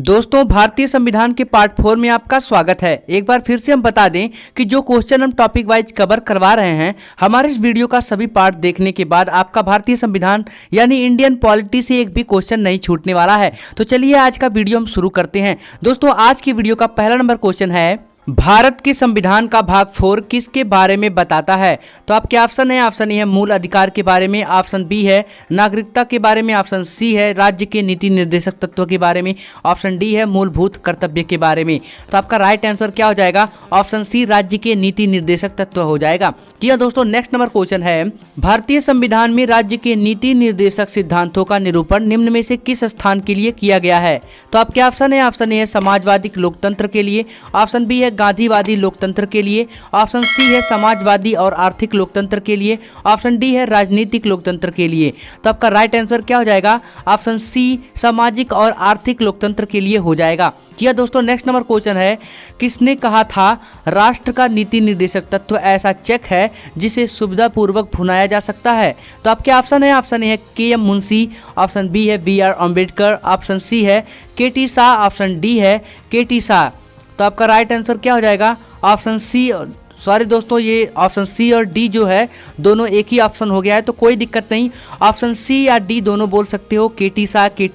दोस्तों, भारतीय संविधान के पार्ट 4 में आपका स्वागत है। एक बार फिर से हम बता दें कि जो क्वेश्चन हम टॉपिक वाइज कवर करवा रहे हैं, हमारे इस वीडियो का सभी पार्ट देखने के बाद आपका भारतीय संविधान यानी इंडियन पॉलिटी से एक भी क्वेश्चन नहीं छूटने वाला है। तो चलिए आज का वीडियो हम शुरू करते हैं। दोस्तों, आज की वीडियो का पहला नंबर क्वेश्चन है, भारत के संविधान का भाग 4 किसके बारे में बताता है? तो आपके ऑप्शन है, ऑप्शन ए है मूल अधिकार के बारे में, ऑप्शन बी है नागरिकता के बारे में, ऑप्शन सी है राज्य के नीति निर्देशक तत्व के बारे में, ऑप्शन डी है मूलभूत कर्तव्य के बारे में। तो आपका राइट आंसर क्या हो जाएगा? ऑप्शन सी राज्य के नीति निर्देशक तत्व हो जाएगा। जी दोस्तों, नेक्स्ट नंबर क्वेश्चन है, भारतीय संविधान में राज्य के नीति निर्देशक सिद्धांतों का निरूपण निम्न में से किस स्थान के लिए किया गया है? तो आपके ऑप्शन है, ऑप्शन ए है समाजवादी लोकतंत्र के लिए, ऑप्शन बी है गांधीवादी लोकतंत्र के लिए, ऑप्शन सी है समाजवादी और आर्थिक लोकतंत्र के लिए, ऑप्शन डी है राजनीतिक लोकतंत्र के लिए। तो आपका राइट आंसर क्या हो जाएगा? ऑप्शन सी सामाजिक और आर्थिक लोकतंत्र के लिए हो जाएगा। जी दोस्तों, नेक्स्ट नंबर क्वेश्चन है, किसने कहा था राष्ट्र का नीति निर्देशक तत्व ऐसा चेक है जिसे सुविधापूर्वक भुनाया जा सकता है? तो आपके ऑप्शन है, ऑप्शन ए है के.एम. मुंशी, ऑप्शन बी है बी.आर. अम्बेडकर, ऑप्शन सी है के.टी. शाह, ऑप्शन डी है के.टी. शाह। तो आपका राइट आंसर क्या हो जाएगा? Option C. सॉरी दोस्तों, ये ऑप्शन सी और डी जो है दोनों एक ही ऑप्शन हो गया है, तो कोई दिक्कत नहीं, ऑप्शन सी या डी दोनों बोल सकते हो। के.टी.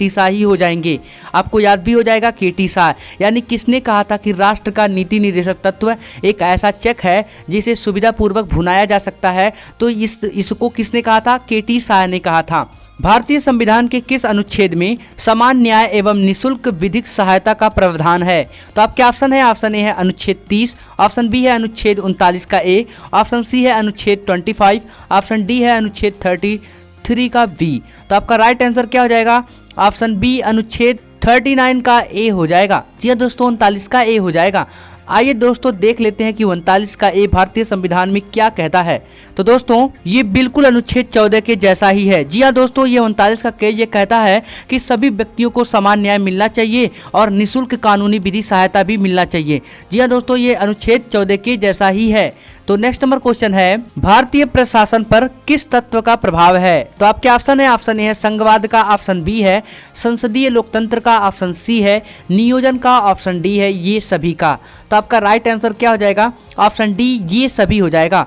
शाह ही हो जाएंगे, आपको याद भी हो जाएगा के.टी. शाह। यानी किसने कहा था कि राष्ट्र का नीति निर्देशक तत्व एक ऐसा चेक है जिसे सुविधापूर्वक भुनाया जा सकता है? तो इसको किसने कहा था? के.टी. शाह ने कहा था। भारतीय संविधान के किस अनुच्छेद में समान न्याय एवं निःशुल्क विधिक सहायता का प्रावधान है? तो आपके ऑप्शन है, ऑप्शन ए है अनुच्छेद 30, ऑप्शन बी है अनुच्छेद 39 का ए, ऑप्शन सी है अनुच्छेद 25, ऑप्शन डी है अनुच्छेद 33 का बी। तो आपका राइट आंसर क्या हो जाएगा? ऑप्शन बी अनुच्छेद 39 का ए हो जाएगा। जी दोस्तों, 39 का ए हो जाएगा। आइए दोस्तों देख लेते हैं कि 39 का ए भारतीय संविधान में क्या कहता है। तो दोस्तों, ये बिल्कुल अनुच्छेद 14 के जैसा ही है। जी हाँ दोस्तों, ये 39 का के ये कहता है कि सभी व्यक्तियों को समान न्याय मिलना चाहिए और निःशुल्क कानूनी विधि सहायता भी मिलना चाहिए। जी हाँ दोस्तों, ये अनुच्छेद 14 के जैसा ही है। तो नेक्स्ट नंबर क्वेश्चन है, भारतीय प्रशासन पर किस तत्व का प्रभाव है? तो आपके ऑप्शन है, ऑप्शन ए है संघवाद का, ऑप्शन बी है संसदीय लोकतंत्र का, ऑप्शन सी है नियोजन का, ऑप्शन डी है ये सभी का। तो आपका राइट आंसर क्या हो जाएगा? ऑप्शन डी ये सभी हो जाएगा।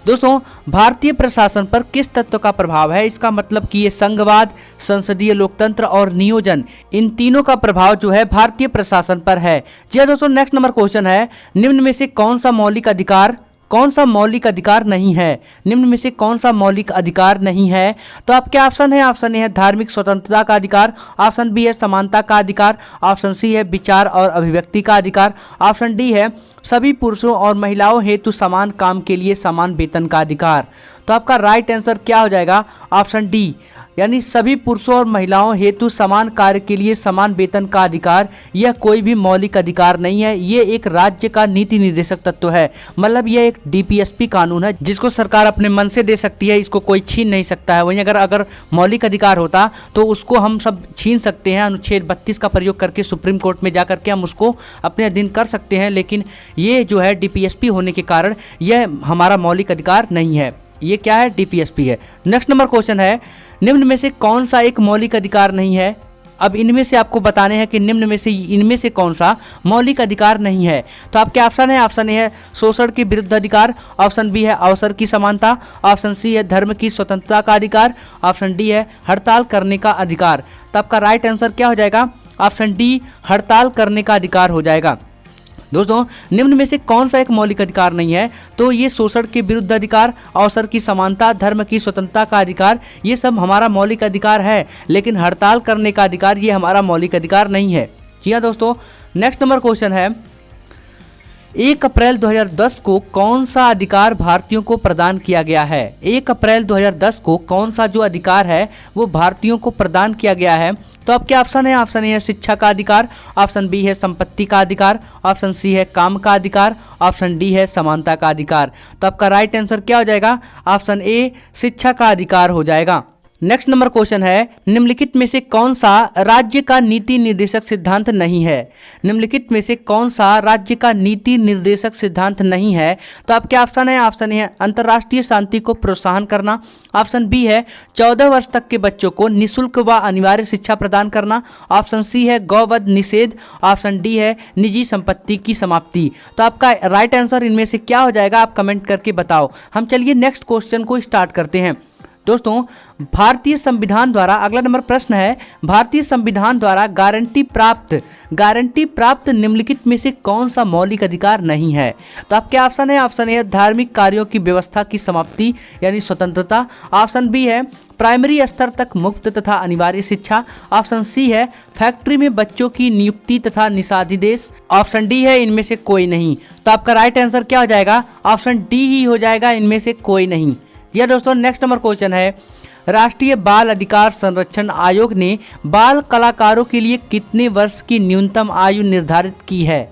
दोस्तों, भारतीय प्रशासन पर किस तत्व का प्रभाव है? इसका मतलब कि ये संघवाद, संसदीय लोकतंत्र और नियोजन, इन तीनों का प्रभाव जो है भारतीय प्रशासन पर है। जी दोस्तों, नेक्स्ट नंबर क्वेश्चन है, निम्न में से कौन सा मौलिक अधिकार नहीं है? निम्न में से कौन सा मौलिक अधिकार नहीं है? तो आपके ऑप्शन है, ऑप्शन ए है धार्मिक स्वतंत्रता का अधिकार, ऑप्शन बी है समानता का अधिकार, ऑप्शन सी है विचार और अभिव्यक्ति का अधिकार, ऑप्शन डी है सभी पुरुषों और महिलाओं हेतु समान काम के लिए समान वेतन का अधिकार। तो आपका राइट आंसर क्या हो जाएगा? ऑप्शन डी, यानी सभी पुरुषों और महिलाओं हेतु समान कार्य के लिए समान वेतन का अधिकार। यह कोई भी मौलिक अधिकार नहीं है, ये एक राज्य का नीति निर्देशक तत्व है। मतलब यह एक डीपीएसपी कानून है जिसको सरकार अपने मन से दे सकती है, इसको कोई छीन नहीं सकता है। वहीं अगर मौलिक अधिकार होता तो उसको हम सब छीन सकते हैं, अनुच्छेद 32 का प्रयोग करके सुप्रीम कोर्ट में जा करके हम उसको अपने अधीन कर सकते हैं, लेकिन ये जो है डीपीएसपी होने के कारण यह हमारा मौलिक अधिकार नहीं है। ये क्या है? डीपीएसपी है। नेक्स्ट नंबर क्वेश्चन है, निम्न में से कौन सा एक मौलिक अधिकार नहीं है? अब इनमें से आपको बताने हैं कि निम्न में से इनमें से कौन सा मौलिक अधिकार नहीं है। तो आपके ऑप्शन है, ऑप्शन ए है शोषण के विरुद्ध अधिकार, ऑप्शन बी है अवसर की समानता, ऑप्शन सी है धर्म की स्वतंत्रता का अधिकार, ऑप्शन डी है हड़ताल करने का अधिकार। तो आपका राइट आंसर क्या हो जाएगा? ऑप्शन डी हड़ताल करने का अधिकार हो जाएगा। दोस्तों, निम्न में से कौन सा एक मौलिक अधिकार नहीं है? तो ये शोषण के विरुद्ध अधिकार, अवसर की समानता, धर्म की स्वतंत्रता का अधिकार, ये सब हमारा मौलिक अधिकार है, लेकिन हड़ताल करने का अधिकार ये हमारा मौलिक अधिकार नहीं है। जी हाँ दोस्तों, नेक्स्ट नंबर क्वेश्चन है, 1 अप्रैल 2010 को कौन सा अधिकार भारतीयों को प्रदान किया गया है? 1 अप्रैल 2010 को कौन सा जो अधिकार है वो भारतीयों को प्रदान किया गया है? तो आपके ऑप्शन है, ऑप्शन ए है शिक्षा का अधिकार, ऑप्शन बी है संपत्ति का अधिकार, ऑप्शन सी है काम का अधिकार, ऑप्शन डी है समानता का अधिकार। तो आपका राइट आंसर क्या हो जाएगा? ऑप्शन ए शिक्षा का अधिकार हो जाएगा। नेक्स्ट नंबर क्वेश्चन है, निम्नलिखित में से कौन सा राज्य का नीति निर्देशक सिद्धांत नहीं है? निम्नलिखित में से कौन सा राज्य का नीति निर्देशक सिद्धांत नहीं है? तो आपके ऑप्शन है, ऑप्शन ए है अंतर्राष्ट्रीय शांति को प्रोत्साहन करना, ऑप्शन बी है 14 वर्ष तक के बच्चों को निःशुल्क व अनिवार्य शिक्षा प्रदान करना, ऑप्शन सी है गौवध निषेध, ऑप्शन डी है निजी संपत्ति की समाप्ति। तो आपका राइट आंसर इनमें से क्या हो जाएगा, आप कमेंट करके बताओ। हम चलिए नेक्स्ट क्वेश्चन को स्टार्ट करते हैं। दोस्तों, भारतीय संविधान द्वारा अगला नंबर प्रश्न है, भारतीय संविधान द्वारा गारंटी प्राप्त निम्नलिखित में से कौन सा मौलिक अधिकार नहीं है? तो आपके ऑप्शन है, ऑप्शन ए धार्मिक कार्यों की व्यवस्था की समाप्ति यानी स्वतंत्रता, ऑप्शन बी है प्राइमरी स्तर तक मुफ्त तथा अनिवार्य शिक्षा, ऑप्शन सी है फैक्ट्री में बच्चों की नियुक्ति तथा निषाधिदेश, ऑप्शन डी है इनमें से कोई नहीं। तो आपका राइट आंसर क्या हो जाएगा, ऑप्शन डी ही हो जाएगा, इनमें से कोई नहीं। यह दोस्तों नेक्स्ट नंबर क्वेश्चन है, राष्ट्रीय बाल अधिकार संरक्षण आयोग ने बाल कलाकारों के लिए कितने वर्ष की न्यूनतम आयु निर्धारित की है?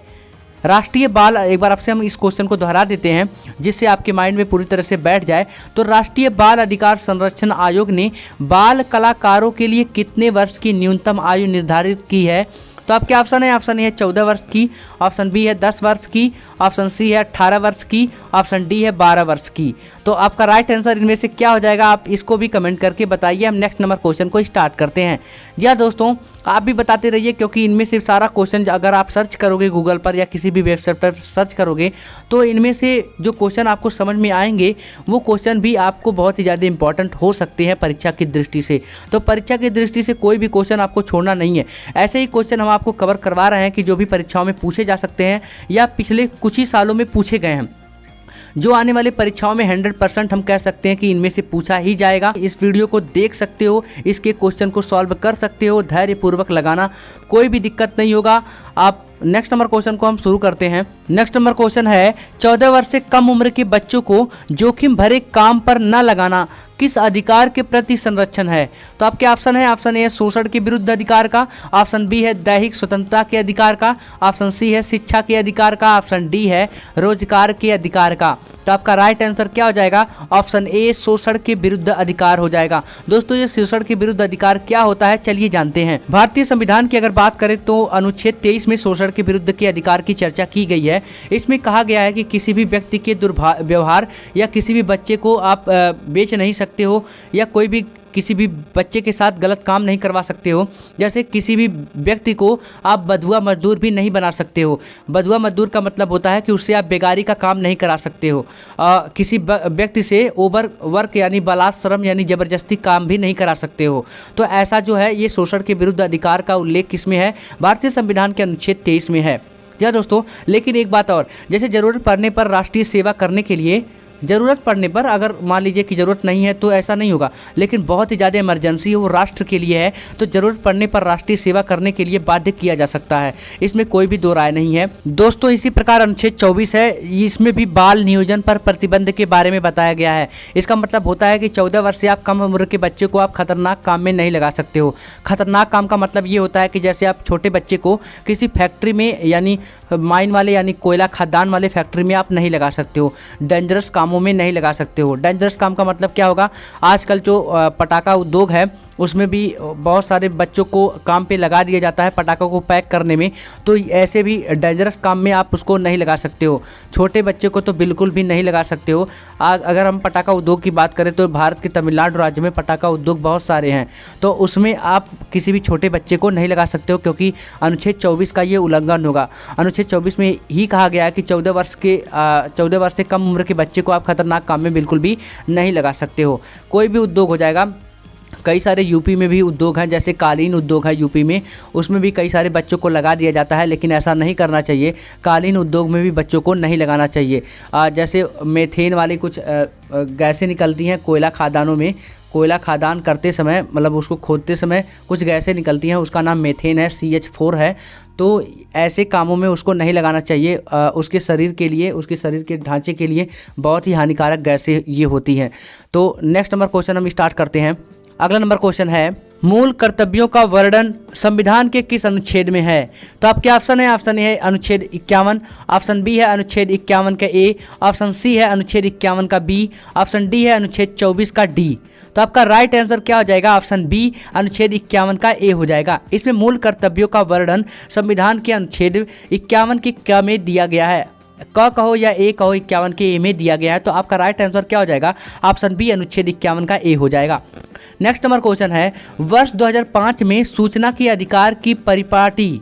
राष्ट्रीय बाल, एक बार आपसे हम इस क्वेश्चन को दोहरा देते हैं जिससे आपके माइंड में पूरी तरह से बैठ जाए। तो राष्ट्रीय बाल अधिकार संरक्षण आयोग ने बाल कलाकारों के लिए कितने वर्ष की न्यूनतम आयु निर्धारित की है? तो आपके ऑप्शन है, ऑप्शन ए है 14 वर्ष की, ऑप्शन बी है 10 वर्ष की, ऑप्शन सी है 18 वर्ष की, ऑप्शन डी है 12 वर्ष की। तो आपका राइट आंसर इनमें से क्या हो जाएगा, आप इसको भी कमेंट करके बताइए। हम नेक्स्ट नंबर क्वेश्चन को स्टार्ट करते हैं। जी हाँ दोस्तों, आप भी बताते रहिए क्योंकि इनमें से सारा क्वेश्चन अगर आप सर्च करोगे गूगल पर या किसी भी वेबसाइट पर सर्च करोगे तो इनमें से जो क्वेश्चन आपको समझ में आएंगे वो क्वेश्चन भी आपको बहुत ही ज़्यादा इंपॉर्टेंट हो सकते हैं परीक्षा की दृष्टि से। तो परीक्षा की दृष्टि से कोई भी क्वेश्चन आपको छोड़ना नहीं है। ऐसे ही क्वेश्चन हम आपको कवर करवा रहे हैं कि जो भी परीक्षाओं में पूछे जा सकते हैं या पिछले कुछ ही सालों में पूछे गए हैं, जो आने वाली परीक्षाओं में 100% हम कह सकते हैं कि इनमें से पूछा ही जाएगा। इस वीडियो को देख सकते हो, इसके क्वेश्चन को सॉल्व कर सकते हो, धैर्यपूर्वक लगाना, कोई भी दिक्कत नहीं होगा। आप नेक्स्ट नंबर क्वेश्चन को हम शुरू करते हैं। नेक्स्ट नंबर क्वेश्चन है, 14 वर्ष से कम उम्र के बच्चों को जोखिम भरे काम पर न लगाना किस अधिकार के प्रति संरक्षण है? तो आपके ऑप्शन है, ऑप्शन ए शोषण के विरुद्ध अधिकार का, ऑप्शन बी है दैहिक स्वतंत्रता के अधिकार का, ऑप्शन सी है शिक्षा के अधिकार का, ऑप्शन डी है रोजगार के अधिकार का। तो आपका राइट आंसर क्या हो जाएगा, ऑप्शन ए शोषण के विरुद्ध अधिकार हो जाएगा। दोस्तों, ये शोषण के विरुद्ध अधिकार क्या होता है चलिए जानते हैं। भारतीय संविधान की अगर बात करें तो अनुच्छेद 23 में शोषण के विरुद्ध के अधिकार की चर्चा की गई है। इसमें कहा गया है कि किसी भी व्यक्ति के दुर्व्यवहार या किसी भी बच्चे को आप बेच नहीं सकते हो या कोई भी किसी भी बच्चे के साथ गलत काम नहीं करवा सकते हो। जैसे किसी भी व्यक्ति को आप बधुआ मजदूर भी नहीं बना सकते हो। बधुआ मजदूर का मतलब होता है कि उससे आप बेगारी का काम नहीं करा सकते हो। किसी व्यक्ति से ओवर वर्क यानी बलात्श्रम यानी ज़बरदस्ती काम भी नहीं करा सकते हो। तो ऐसा जो है ये शोषण के विरुद्ध अधिकार का उल्लेख किसमें है, भारतीय संविधान के अनुच्छेद 23 में है। जी दोस्तों, लेकिन एक बात और, जैसे ज़रूरत पड़ने पर राष्ट्रीय सेवा करने के लिए, ज़रूरत पड़ने पर अगर मान लीजिए कि ज़रूरत नहीं है तो ऐसा नहीं होगा, लेकिन बहुत ही ज़्यादा इमरजेंसी है वो राष्ट्र के लिए है तो ज़रूरत पड़ने पर राष्ट्रीय सेवा करने के लिए बाध्य किया जा सकता है। इसमें कोई भी दो राय नहीं है। दोस्तों, इसी प्रकार अनुच्छेद 24 है, इसमें भी बाल नियोजन पर प्रतिबंध के बारे में बताया गया है। इसका मतलब होता है कि 14 वर्ष से आप कम उम्र के बच्चे को आप खतरनाक काम में नहीं लगा सकते हो। खतरनाक काम का मतलब ये होता है कि जैसे आप छोटे बच्चे को किसी फैक्ट्री में यानी माइन वाले यानी कोयला खदान वाले फैक्ट्री में आप नहीं लगा सकते हो, डेंजरस कामों में नहीं लगा सकते हो। डेंजरस काम का मतलब क्या होगा, आजकल जो पटाखा उद्योग है उसमें भी बहुत सारे बच्चों को काम पे लगा दिया जाता है पटाखों को पैक करने में, तो ऐसे भी डेंजरस काम में आप उसको नहीं लगा सकते हो। छोटे बच्चे को तो बिल्कुल भी नहीं लगा सकते हो। अगर हम पटाखा उद्योग की बात करें तो भारत के तमिलनाडु राज्य में पटाखा उद्योग बहुत सारे हैं, तो उसमें आप किसी भी छोटे बच्चे को नहीं लगा सकते हो क्योंकि अनुच्छेद 24 का ये उल्लंघन होगा। अनुच्छेद 24 में ही कहा गया है कि 14 वर्ष से कम उम्र के बच्चे को आप खतरनाक काम में बिल्कुल भी नहीं लगा सकते हो। कोई भी उद्योग हो जाएगा, कई सारे यूपी में भी उद्योग हैं, जैसे कालीन उद्योग है यूपी में, उसमें भी कई सारे बच्चों को लगा दिया जाता है, लेकिन ऐसा नहीं करना चाहिए। कालीन उद्योग में भी बच्चों को नहीं लगाना चाहिए। जैसे मेथेन वाली कुछ गैसें निकलती हैं कोयला खदानों में, कोयला खदान करते समय मतलब उसको खोदते समय कुछ गैसें निकलती हैं, उसका नाम मेथेन है, CH4 है। तो ऐसे कामों में उसको नहीं लगाना चाहिए। उसके शरीर के लिए, उसके शरीर के ढांचे के लिए बहुत ही हानिकारक गैसें ये होती हैं। तो नेक्स्ट नंबर क्वेश्चन हम स्टार्ट करते हैं। अगला नंबर क्वेश्चन है, मूल कर्तव्यों का वर्णन संविधान के किस अनुच्छेद में है? तो आपके ऑप्शन है, ऑप्शन ए है अनुच्छेद 51, ऑप्शन बी है अनुच्छेद 51 का ए, ऑप्शन सी है अनुच्छेद 51 का बी, ऑप्शन डी है अनुच्छेद 24 का डी। तो आपका राइट आंसर क्या हो जाएगा? ऑप्शन बी अनुच्छेद 51 का ए हो जाएगा। इसमें मूल कर्तव्यों का वर्णन संविधान के अनुच्छेद 51 के क में दिया गया है। क कहो या ए कहो, 51 के ए में दिया गया है। तो आपका राइट आंसर क्या हो जाएगा? ऑप्शन बी अनुच्छेद 51 का ए हो जाएगा। नेक्स्ट नंबर क्वेश्चन है, वर्ष 2005 में सूचना के अधिकार की परिपाटी,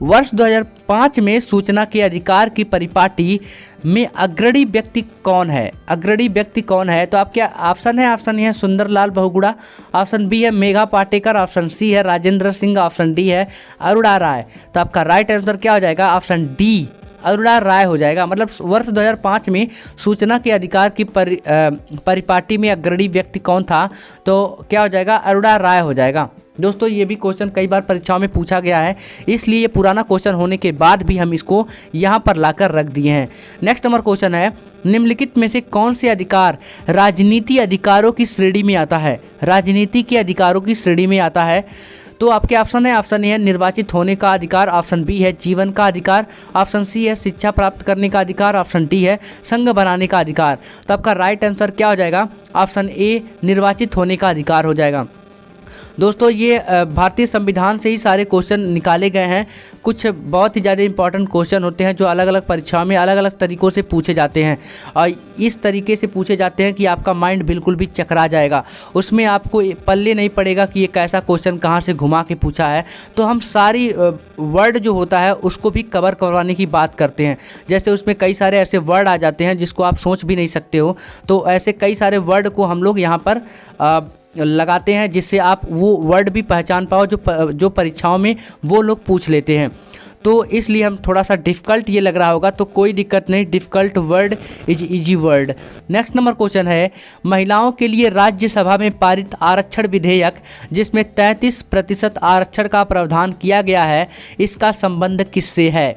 वर्ष 2005 में सूचना के अधिकार की परिपाटी में अग्रणी व्यक्ति कौन है? अग्रणी व्यक्ति कौन है? तो आपके ऑप्शन है, ऑप्शन ए है सुंदरलाल बहुगुणा, ऑप्शन बी है मेघा पाटेकर, ऑप्शन सी है राजेंद्र सिंह, ऑप्शन डी है अरुणा राय। तो आपका राइट आंसर क्या हो जाएगा? ऑप्शन डी अरुणा राय हो जाएगा। मतलब वर्ष 2005 में सूचना के अधिकार की परिपाटी में अग्रणी व्यक्ति कौन था? तो क्या हो जाएगा? अरुणा राय हो जाएगा। दोस्तों ये भी क्वेश्चन कई बार परीक्षाओं में पूछा गया है, इसलिए ये पुराना क्वेश्चन होने के बाद भी हम इसको यहाँ पर लाकर रख दिए हैं। नेक्स्ट नंबर क्वेश्चन है, निम्नलिखित में से कौन से अधिकार राजनीति अधिकारों की श्रेणी में आता है? राजनीति के अधिकारों की श्रेणी में आता है। तो आपके ऑप्शन है, ऑप्शन ए है निर्वाचित होने का अधिकार, ऑप्शन बी है जीवन का अधिकार, ऑप्शन सी है शिक्षा प्राप्त करने का अधिकार, ऑप्शन डी है संघ बनाने का अधिकार। तो आपका राइट आंसर क्या हो जाएगा? ऑप्शन ए निर्वाचित होने का अधिकार हो जाएगा। दोस्तों ये भारतीय संविधान से ही सारे क्वेश्चन निकाले गए हैं। कुछ बहुत ही ज़्यादा इंपॉर्टेंट क्वेश्चन होते हैं जो अलग अलग परीक्षाओं में अलग अलग तरीक़ों से पूछे जाते हैं, और इस तरीके से पूछे जाते हैं कि आपका माइंड बिल्कुल भी चकरा जाएगा। उसमें आपको पल्ले नहीं पड़ेगा कि ये कैसा क्वेश्चन कहाँ से घुमा के पूछा है। तो हम सारी वर्ड जो होता है उसको भी कवर करवाने की बात करते हैं। जैसे उसमें कई सारे ऐसे वर्ड आ जाते हैं जिसको आप सोच भी नहीं सकते हो, तो ऐसे कई सारे वर्ड को हम लोग यहाँ पर लगाते हैं जिससे आप वो वर्ड भी पहचान पाओ जो परीक्षाओं में वो लोग पूछ लेते हैं। तो इसलिए हम थोड़ा सा डिफ़िकल्ट ये लग रहा होगा, तो कोई दिक्कत नहीं, difficult word is easy word. Next number question है, महिलाओं के लिए राज्यसभा में पारित आरक्षण विधेयक जिसमें 33% आरक्षण का प्रावधान किया गया है, इसका संबंध किससे है?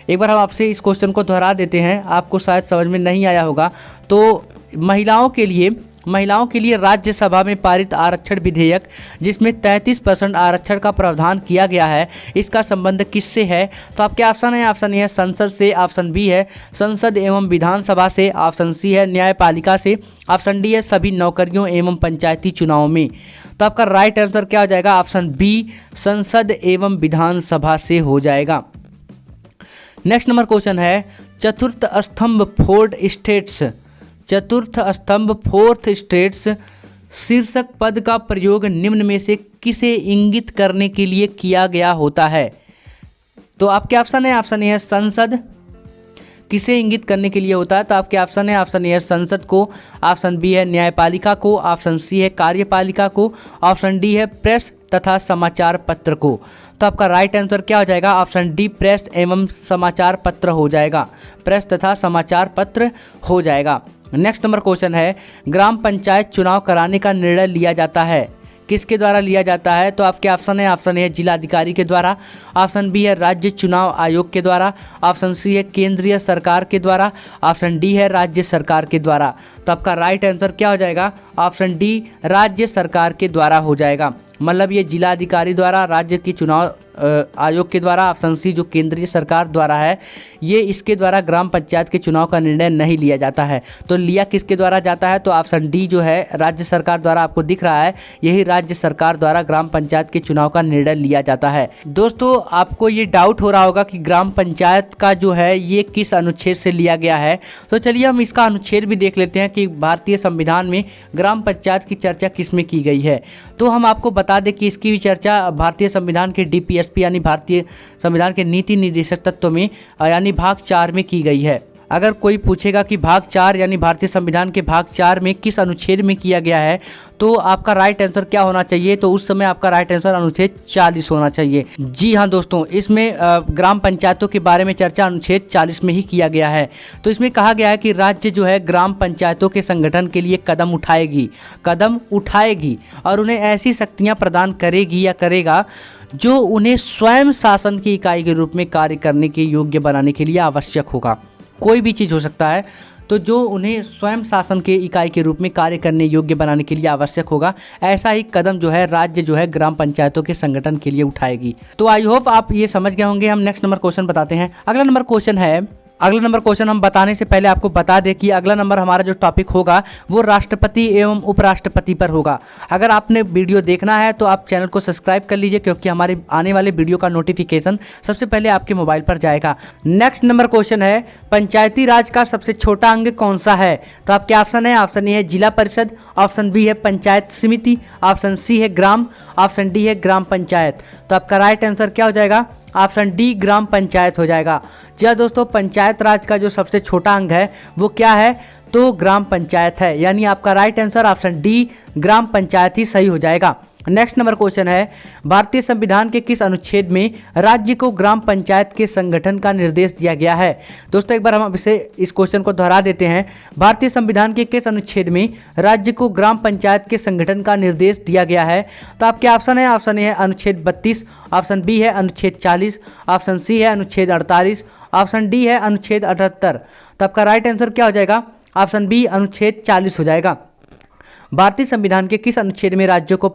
एक बार हम आपसे इस क्वेश्चन को दोहरा देते हैं, आपको शायद समझ में नहीं आया होगा। तो महिलाओं के लिए राज्यसभा में पारित आरक्षण विधेयक जिसमें 33% आरक्षण का प्रावधान किया गया है, इसका संबंध किससे है? तो आपके ऑप्शन है, ऑप्शन ए है संसद से, ऑप्शन बी है संसद एवं विधानसभा से, ऑप्शन सी है न्यायपालिका से, ऑप्शन डी है सभी नौकरियों एवं पंचायती चुनाव में। तो आपका राइट आंसर क्या हो जाएगा? ऑप्शन बी संसद एवं विधानसभा से हो जाएगा। नेक्स्ट नंबर क्वेश्चन है, चतुर्थ स्तंभ फोर्थ स्टेट्स शीर्षक पद का प्रयोग निम्न में से किसे इंगित करने के लिए किया गया होता है? तो आपके ऑप्शन है, ऑप्शन ए है संसद, किसे इंगित करने के लिए होता है? तो आपके ऑप्शन है, ऑप्शन ए है संसद को, ऑप्शन बी है न्यायपालिका को, ऑप्शन सी है कार्यपालिका को, ऑप्शन डी है प्रेस तथा समाचार पत्र को। तो आपका राइट आंसर क्या हो जाएगा? ऑप्शन डी प्रेस एवं समाचार पत्र हो जाएगा, प्रेस तथा समाचार पत्र हो जाएगा। नेक्स्ट नंबर क्वेश्चन है, ग्राम पंचायत चुनाव कराने का निर्णय लिया जाता है, किसके द्वारा लिया जाता है? तो आपके ऑप्शन है, ऑप्शन ए जिलाधिकारी के द्वारा, ऑप्शन बी है राज्य चुनाव आयोग के द्वारा, ऑप्शन सी है केंद्रीय सरकार के द्वारा, ऑप्शन डी है राज्य सरकार के द्वारा। तो आपका राइट आंसर क्या हो जाएगा? ऑप्शन डी राज्य सरकार के द्वारा हो जाएगा। मतलब ये जिलाधिकारी द्वारा, राज्य की चुनाव आयोग के द्वारा, ऑप्शन सी जो केंद्रीय सरकार द्वारा है, ये इसके द्वारा ग्राम पंचायत के चुनाव का निर्णय नहीं लिया जाता है। तो लिया किसके द्वारा जाता है? तो ऑप्शन डी जो है राज्य सरकार द्वारा, आपको दिख रहा है यही राज्य सरकार द्वारा ग्राम पंचायत के चुनाव का निर्णय लिया जाता है। दोस्तों आपको ये डाउट हो रहा होगा कि ग्राम पंचायत का जो है ये किस अनुच्छेद से लिया गया है। तो चलिए हम इसका अनुच्छेद भी देख लेते हैं कि भारतीय संविधान में ग्राम पंचायत की चर्चा किस में की गई है। तो हम आपको बता दें कि इसकी भी चर्चा भारतीय संविधान के DPSP यानी भारतीय संविधान के नीति निर्देशक तत्व में यानी भाग 4 में की गई है। अगर कोई पूछेगा कि भाग 4 यानी भारतीय संविधान के भाग 4 में किस अनुच्छेद में किया गया है, तो आपका राइट आंसर क्या होना चाहिए? तो उस समय आपका राइट आंसर अनुच्छेद 40 होना चाहिए। जी हाँ दोस्तों, इसमें ग्राम पंचायतों के बारे में चर्चा अनुच्छेद 40 में ही किया गया है। तो इसमें कहा गया है कि राज्य जो है ग्राम पंचायतों के संगठन के लिए कदम उठाएगी और उन्हें ऐसी शक्तियाँ प्रदान करेगी या करेगा जो उन्हें स्वयं शासन की इकाई के रूप में कार्य करने के योग्य बनाने के लिए आवश्यक होगा। कोई भी चीज़ हो सकता है। तो जो उन्हें स्वयं शासन के इकाई के रूप में कार्य करने योग्य बनाने के लिए आवश्यक होगा, ऐसा ही कदम जो है राज्य जो है ग्राम पंचायतों के संगठन के लिए उठाएगी। तो आई होप आप ये समझ गए होंगे। हम नेक्स्ट नंबर क्वेश्चन बताते हैं। अगला नंबर क्वेश्चन हम बताने से पहले आपको बता दें कि अगला नंबर हमारा जो टॉपिक होगा वो राष्ट्रपति एवं उपराष्ट्रपति पर होगा। अगर आपने वीडियो देखना है तो आप चैनल को सब्सक्राइब कर लीजिए, क्योंकि हमारे आने वाले वीडियो का नोटिफिकेशन सबसे पहले आपके मोबाइल पर जाएगा। नेक्स्ट नंबर क्वेश्चन है, पंचायती राज का सबसे छोटा अंग कौन सा है? तो आपके ऑप्शन है, ऑप्शन ए है जिला परिषद, ऑप्शन बी है पंचायत समिति, ऑप्शन सी है ग्राम, ऑप्शन डी है ग्राम पंचायत। तो आपका राइट आंसर क्या हो जाएगा? ऑप्शन डी ग्राम पंचायत हो जाएगा। जी हाँ दोस्तों, पंचायत राज का जो सबसे छोटा अंग है वो क्या है? तो ग्राम पंचायत है। यानी आपका राइट आंसर ऑप्शन डी ग्राम पंचायत ही सही हो जाएगा। नेक्स्ट नंबर क्वेश्चन है, भारतीय संविधान के किस अनुच्छेद में राज्य को ग्राम पंचायत के संगठन का निर्देश दिया गया है? दोस्तों एक बार हम इस क्वेश्चन को दोहरा देते हैं। भारतीय संविधान के किस अनुच्छेद में राज्य को ग्राम पंचायत के संगठन का निर्देश दिया गया है? तो आपके ऑप्शन है, ऑप्शन ए है अनुच्छेद 32, ऑप्शन बी है अनुच्छेद 40, ऑप्शन सी है अनुच्छेद 48, ऑप्शन डी है अनुच्छेद 78। तो आपका राइट आंसर क्या हो जाएगा? ऑप्शन बी अनुच्छेद 40 हो जाएगा। भारतीय संविधान के किस अनुच्छेद में राज्यों को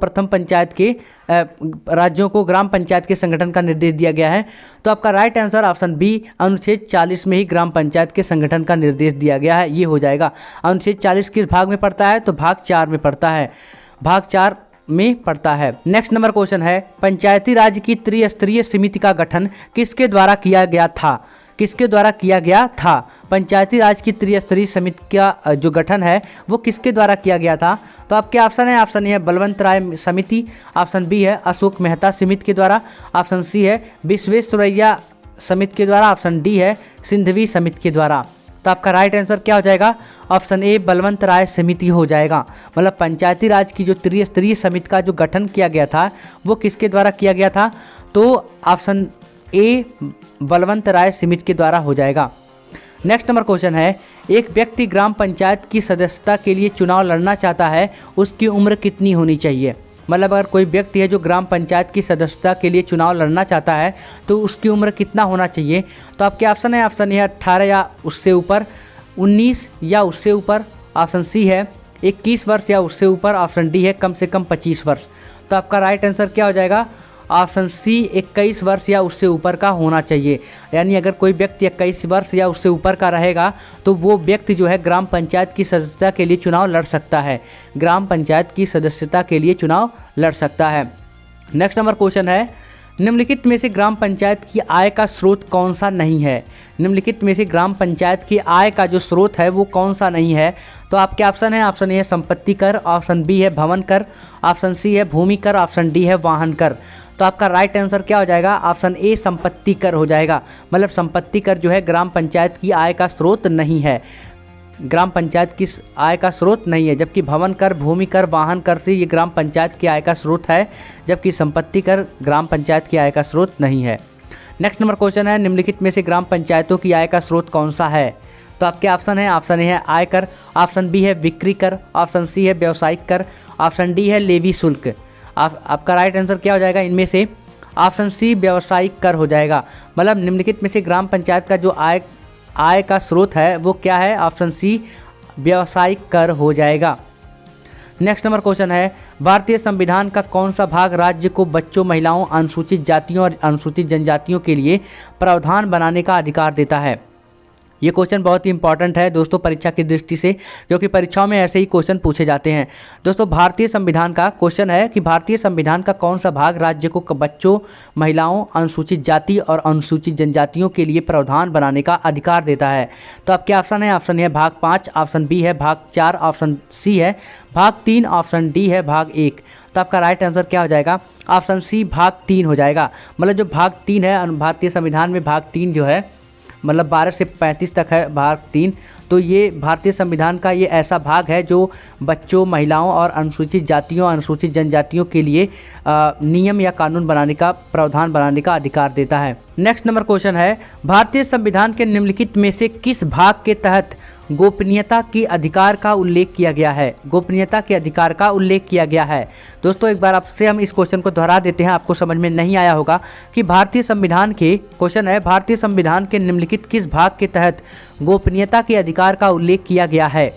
राज्यों को ग्राम पंचायत के संगठन का निर्देश दिया गया है? तो आपका राइट आंसर ऑप्शन बी अनुच्छेद 40 में ही ग्राम पंचायत के संगठन का निर्देश दिया गया है, ये हो जाएगा। अनुच्छेद 40 किस भाग में पड़ता है? तो भाग 4 में पड़ता है, भाग 4 में पड़ता है। नेक्स्ट नंबर क्वेश्चन है, पंचायती राज की त्रिस्तरीय समिति का गठन किसके द्वारा किया गया था? किसके द्वारा किया गया था? पंचायती राज की त्रिस्तरीय समिति का जो गठन है वो किसके द्वारा किया गया था? तो आपके ऑप्शन है, ऑप्शन ए है बलवंत राय समिति, ऑप्शन बी है अशोक मेहता समिति के द्वारा, ऑप्शन सी है विश्वेश्वरैया समिति के द्वारा, ऑप्शन डी है सिंधवी समिति के द्वारा। तो आपका राइट आंसर क्या हो जाएगा? ऑप्शन ए बलवंत राय समिति हो जाएगा। मतलब पंचायती राज की जो त्रिस्तरीय समिति का जो गठन किया गया था वो किसके द्वारा किया गया था? तो ऑप्शन ए बलवंत राय समिति के द्वारा हो जाएगा। नेक्स्ट नंबर क्वेश्चन है, एक व्यक्ति ग्राम पंचायत की सदस्यता के लिए चुनाव लड़ना चाहता है, उसकी उम्र कितनी होनी चाहिए? मतलब अगर कोई व्यक्ति है जो ग्राम पंचायत की सदस्यता के लिए चुनाव लड़ना चाहता है तो उसकी उम्र कितना होना चाहिए? तो आपके ऑप्शन है, ऑप्शन ए है 18 या उससे ऊपर, 19 या उससे ऊपर, ऑप्शन सी है 21 वर्ष या उससे ऊपर, ऑप्शन डी है कम से कम 25 वर्ष। तो आपका राइट आंसर क्या हो जाएगा? ऑप्शन सी 21 वर्ष या उससे ऊपर का होना चाहिए। यानी अगर कोई व्यक्ति 21 वर्ष या उससे ऊपर का रहेगा तो वो व्यक्ति जो है ग्राम पंचायत की सदस्यता के लिए चुनाव लड़ सकता है, ग्राम पंचायत की सदस्यता के लिए चुनाव लड़ सकता है। नेक्स्ट नंबर क्वेश्चन है, निम्नलिखित में से ग्राम पंचायत की आय का स्रोत कौन सा नहीं है? निम्नलिखित में से ग्राम पंचायत की आय का जो स्रोत है वो कौन सा नहीं है? तो आपके ऑप्शन है, ऑप्शन ए है संपत्ति कर, ऑप्शन बी है भवन कर, ऑप्शन सी है भूमि कर, ऑप्शन डी है वाहन कर। तो आपका राइट आंसर क्या हो जाएगा? ऑप्शन ए संपत्ति कर हो जाएगा। मतलब संपत्ति कर जो है ग्राम पंचायत की आय का स्रोत नहीं है, ग्राम पंचायत की आय का स्रोत नहीं है। जबकि भवन कर, भूमि कर, वाहन कर से ये ग्राम पंचायत की आय का स्रोत है, जबकि संपत्ति कर ग्राम पंचायत की आय का स्रोत नहीं है। नेक्स्ट नंबर क्वेश्चन है, निम्नलिखित में से ग्राम पंचायतों की आय का स्रोत कौन सा है? तो आपके ऑप्शन है, ऑप्शन ए है आयकर, ऑप्शन बी है बिक्री कर, ऑप्शन सी है व्यावसायिक कर, ऑप्शन डी है लेवी शुल्क। आपका राइट आंसर क्या हो जाएगा इनमें से? ऑप्शन सी व्यावसायिक कर हो जाएगा। मतलब निम्नलिखित में से ग्राम पंचायत का जो आय का स्रोत है वो क्या है? ऑप्शन सी व्यावसायिक कर हो जाएगा। नेक्स्ट नंबर क्वेश्चन है, भारतीय संविधान का कौन सा भाग राज्य को बच्चों, महिलाओं, अनुसूचित जातियों और अनुसूचित जनजातियों के लिए प्रावधान बनाने का अधिकार देता है? ये क्वेश्चन बहुत ही इंपॉर्टेंट है दोस्तों परीक्षा की दृष्टि से, क्योंकि परीक्षाओं में ऐसे ही क्वेश्चन पूछे जाते हैं। दोस्तों भारतीय संविधान का क्वेश्चन है कि भारतीय संविधान का कौन सा भाग राज्य को बच्चों, महिलाओं, अनुसूचित जाति और अनुसूचित जनजातियों के लिए प्रावधान बनाने का अधिकार देता है? तो आपके ऑप्शन है, ऑप्शन है भाग 5, ऑप्शन बी है भाग 4, ऑप्शन सी है भाग 3, ऑप्शन डी है भाग 1। तो आपका राइट आंसर क्या हो जाएगा? ऑप्शन सी भाग 3 हो जाएगा। मतलब जो भाग 3 है भारतीय संविधान में, भाग 3 जो है मतलब 12 से 35 तक है भाग 3। तो ये भारतीय संविधान का ये ऐसा भाग है जो बच्चों, महिलाओं और अनुसूचित जातियों, अनुसूचित जनजातियों के लिए नियम या कानून बनाने का, प्रावधान बनाने का अधिकार देता है। नेक्स्ट नंबर क्वेश्चन है, भारतीय संविधान के निम्नलिखित में से किस भाग के तहत गोपनीयता के अधिकार का उल्लेख किया गया है? गोपनीयता के अधिकार का उल्लेख किया गया है। दोस्तों एक बार आपसे हम इस क्वेश्चन को दोहरा देते हैं, आपको समझ में नहीं आया होगा कि भारतीय संविधान के क्वेश्चन है, भारतीय संविधान के निम्नलिखित किस भाग के तहत गोपनीयता के अधिकार का उल्लेख किया गया है?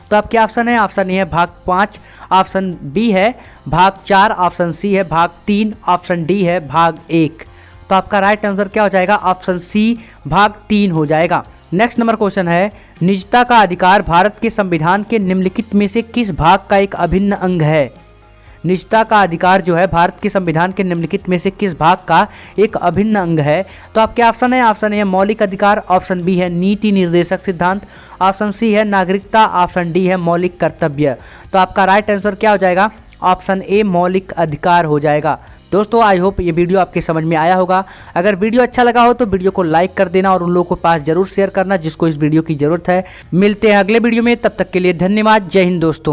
तो आपके ऑप्शन है, ऑप्शन ए है भाग 5, ऑप्शन बी है भाग 4, ऑप्शन सी है भाग 3, ऑप्शन डी है भाग 1। तो आपका राइट आंसर क्या हो जाएगा? ऑप्शन सी भाग 3 हो जाएगा। नेक्स्ट नंबर क्वेश्चन है, निजता का अधिकार भारत के संविधान के निम्नलिखित में से किस भाग का एक अभिन्न अंग है? निजता का अधिकार जो है भारत के संविधान के निम्नलिखित में से किस भाग का एक अभिन्न अंग है? तो आपके ऑप्शन है, ऑप्शन ए है मौलिक अधिकार, ऑप्शन बी है नीति निर्देशक सिद्धांत, ऑप्शन सी है नागरिकता, ऑप्शन डी है मौलिक कर्तव्य। तो आपका राइट आंसर क्या हो जाएगा? ऑप्शन ए मौलिक अधिकार हो जाएगा। दोस्तों आई होप ये वीडियो आपके समझ में आया होगा। अगर वीडियो अच्छा लगा हो तो वीडियो को लाइक कर देना और उन लोगों के पास जरूर शेयर करना जिसको इस वीडियो की जरूरत है। मिलते हैं अगले वीडियो में, तब तक के लिए धन्यवाद। जय हिंद दोस्तों।